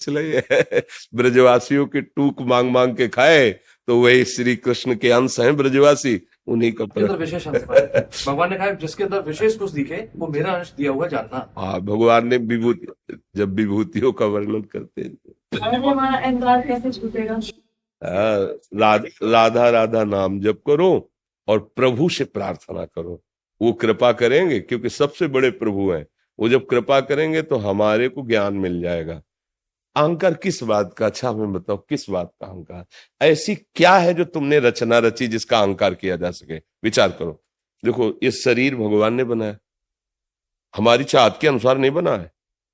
इसलिए ब्रजवासियों की टूक मांग मांग के खाए, तो वही श्री कृष्ण के अंश हैं ब्रजवासी, उन्हीं का अंदर विशेष अंश पाए। भगवान ने कहा जिसके अंदर विशेष कुछ दिखे वो मेरा अंश दिया हुआ जानना। हाँ, भगवान ने विभूति, जब विभूतियों का वर्णन करते हैं, हमारा अहंकार कैसे छूटेगा? राधा राधा नाम जप करो और प्रभु से प्रार्थना करो, वो कृपा करेंगे, क्योंकि सबसे बड़े प्रभु हैं। वो जब कृपा करेंगे तो हमारे को ज्ञान मिल जाएगा। अहंकार किस बात का? अच्छा हमें बताओ, किस बात का अहंकार? ऐसी क्या है जो तुमने रचना रची जिसका अहंकार किया जा सके? विचार करो। देखो, ये शरीर भगवान ने बनाया, हमारी चाहत के अनुसार नहीं बना है,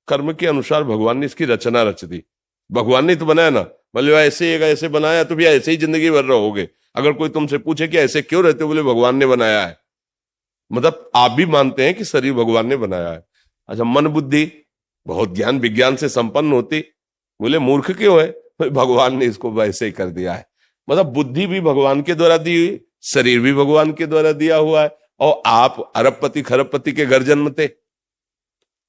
कर्म के अनुसार भगवान ने इसकी रचना रच दी। भगवान ने तो बनाया ना, बोले ऐसे बनाया तो भी ऐसे ही जिंदगी भर रहोगे। अगर कोई तुमसे पूछे कि ऐसे क्यों रहते हो, बोले भगवान ने बनाया है। मतलब आप भी मानते हैं कि शरीर भगवान ने बनाया है। अच्छा, मन बुद्धि बहुत ज्ञान विज्ञान से संपन्न होती, बोले मूर्ख क्यों है? भगवान ने इसको वैसे ही कर दिया है। मतलब बुद्धि भी भगवान के द्वारा दी हुई, शरीर भी भगवान के द्वारा दिया हुआ है। और आप अरबपति खरबपति के घर जन्मते,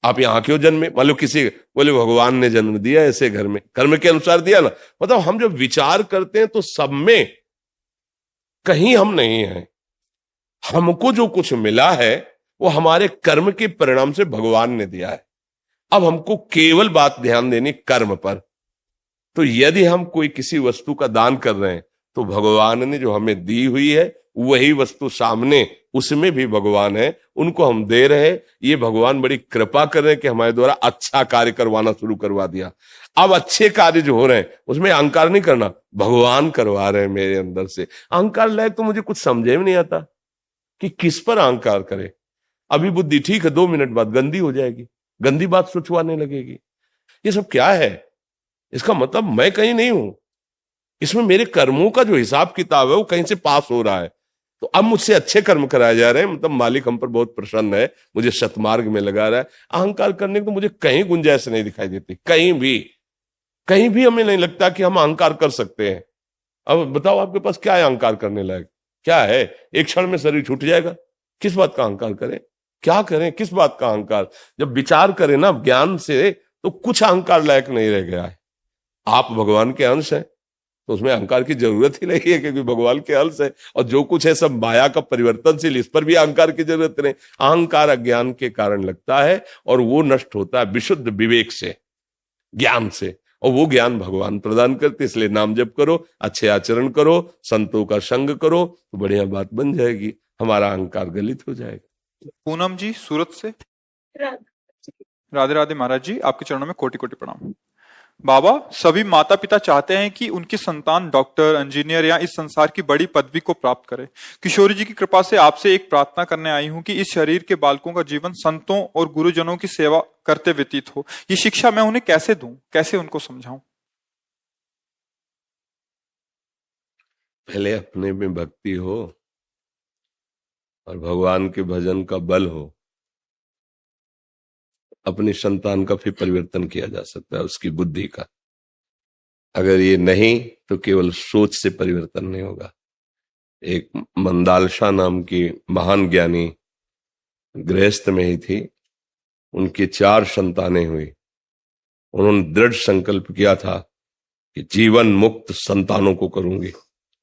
आप यहां क्यों जन्मे? मान लो किसी, बोले भगवान ने जन्म दिया ऐसे घर में, कर्म के अनुसार दिया ना। मतलब हम जब विचार करते हैं तो सब में कहीं हम नहीं हैं। हमको जो कुछ मिला है वो हमारे कर्म के परिणाम से भगवान ने दिया है। अब हमको केवल बात ध्यान देनी कर्म पर। तो यदि हम कोई किसी वस्तु का दान कर रहे हैं तो भगवान ने जो हमें दी हुई है वही वस्तु सामने, उसमें भी भगवान है, उनको हम दे रहे हैं। ये भगवान बड़ी कृपा कर रहे हैं कि हमारे द्वारा अच्छा कार्य करवाना शुरू करवा दिया। अब अच्छे कार्य जो हो रहे हैं उसमें अहंकार नहीं करना, भगवान करवा रहे हैं मेरे अंदर से। अहंकार लायक तो मुझे कुछ समझे में नहीं आता कि किस पर अहंकार करे। अभी बुद्धि ठीक है, 2 मिनट बाद गंदी हो जाएगी, गंदी बात सोचवाने लगेगी। ये सब क्या है? इसका मतलब मैं कहीं नहीं हूं, इसमें मेरे कर्मों का जो हिसाब किताब है वो कहीं से पास हो रहा है। तो अब मुझसे अच्छे कर्म कराए जा रहे हैं, मतलब मालिक हम पर बहुत प्रसन्न है, मुझे सतमार्ग में लगा रहा है। अहंकार करने की तो मुझे कहीं गुंजाइश नहीं दिखाई देती, कहीं भी हमें नहीं लगता कि हम अहंकार कर सकते हैं। अब बताओ आपके पास क्या है अहंकार करने लायक? क्या है? एक क्षण में शरीर छूट जाएगा, किस बात का अहंकार करें? क्या करें? किस बात का अहंकार? जब विचार करें ना ज्ञान से तो कुछ अहंकार लायक नहीं रह गया है। आप भगवान के अंश हैं तो उसमें अहंकार की जरूरत ही नहीं है, क्योंकि भगवान के अंश है। और जो कुछ है सब माया का परिवर्तनशील, इस पर भी अहंकार की जरूरत नहीं। अहंकार अज्ञान के कारण लगता है और वो नष्ट होता है विशुद्ध विवेक से, ज्ञान से। और वो ज्ञान भगवान प्रदान करते, इसलिए नाम जप करो, अच्छे आचरण करो, संतों का संग करो, तो बढ़िया बात बन जाएगी, हमारा अहंकार गलित हो जाएगा। पूनम जी सूरत से। राधे राधे महाराज जी, आपके चरणों में कोटि कोटि प्रणाम। बाबा, सभी माता पिता चाहते हैं कि उनकी संतान डॉक्टर, इंजीनियर या इस संसार की बड़ी पदवी को प्राप्त करे। किशोरी जी की कृपा से आपसे एक प्रार्थना करने आई हूं कि इस शरीर के बालकों का जीवन संतों और गुरुजनों की सेवा करते व्यतीत हो। ये शिक्षा मैं उन्हें कैसे दूं, कैसे उनको समझाऊं? पहले अपने में भक्ति हो और भगवान के भजन का बल हो, अपनी संतान का फिर परिवर्तन किया जा सकता है, उसकी बुद्धि का। अगर ये नहीं तो केवल सोच से परिवर्तन नहीं होगा। एक मंदालशा नाम की महान ज्ञानी गृहस्थ में ही थी, उनकी 4 संतानें हुई। उन्होंने दृढ़ संकल्प किया था कि जीवन मुक्त संतानों को करूंगी,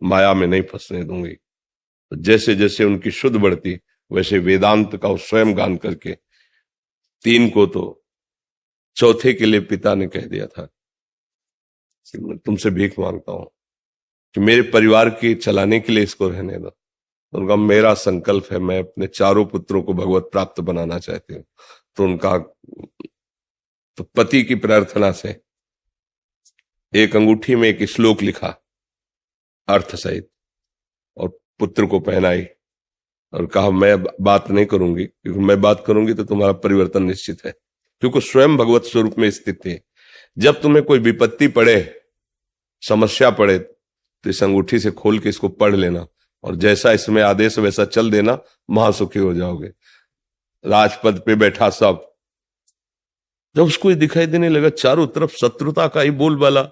माया में नहीं फंसने दूंगी। तो जैसे जैसे उनकी शुद्ध बढ़ती वैसे वेदांत का स्वयं गान करके 3 को तो चौथे के लिए पिता ने कह दिया था कि मैं तुमसे भीख मांगता हूं कि मेरे परिवार के चलाने के लिए इसको रहने दो। उनका मेरा संकल्प है, मैं अपने 4 पुत्रों को भगवत प्राप्त बनाना चाहती हूँ। तो उनका तो पति की प्रार्थना से एक अंगूठी में एक श्लोक लिखा अर्थ सहित और पुत्र को पहनाई और कहा मैं बात नहीं करूंगी, क्योंकि मैं बात करूंगी तो तुम्हारा परिवर्तन निश्चित है, क्योंकि स्वयं भगवत स्वरूप में स्थित है। जब तुम्हें कोई विपत्ति पड़े, समस्या पड़े, तो इस अंगूठी से खोल के इसको पढ़ लेना और जैसा इसमें आदेश वैसा चल देना, महासुखी हो जाओगे। राजपद पे बैठा सब, जब उसको ये दिखाई देने लगा चारों तरफ शत्रुता का ही बोलबाला,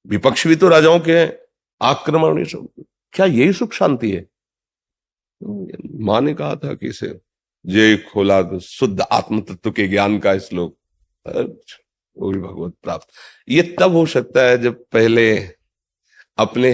विपक्ष भी तो राजाओं के हैं, आक्रमण, क्या यही सुख शांति है? मां ने कहा था कि इसे जे खोला तो शुद्ध आत्म तत्व के ज्ञान का श्लोक, वो भी भगवत प्राप्त। ये तब हो सकता है जब पहले अपने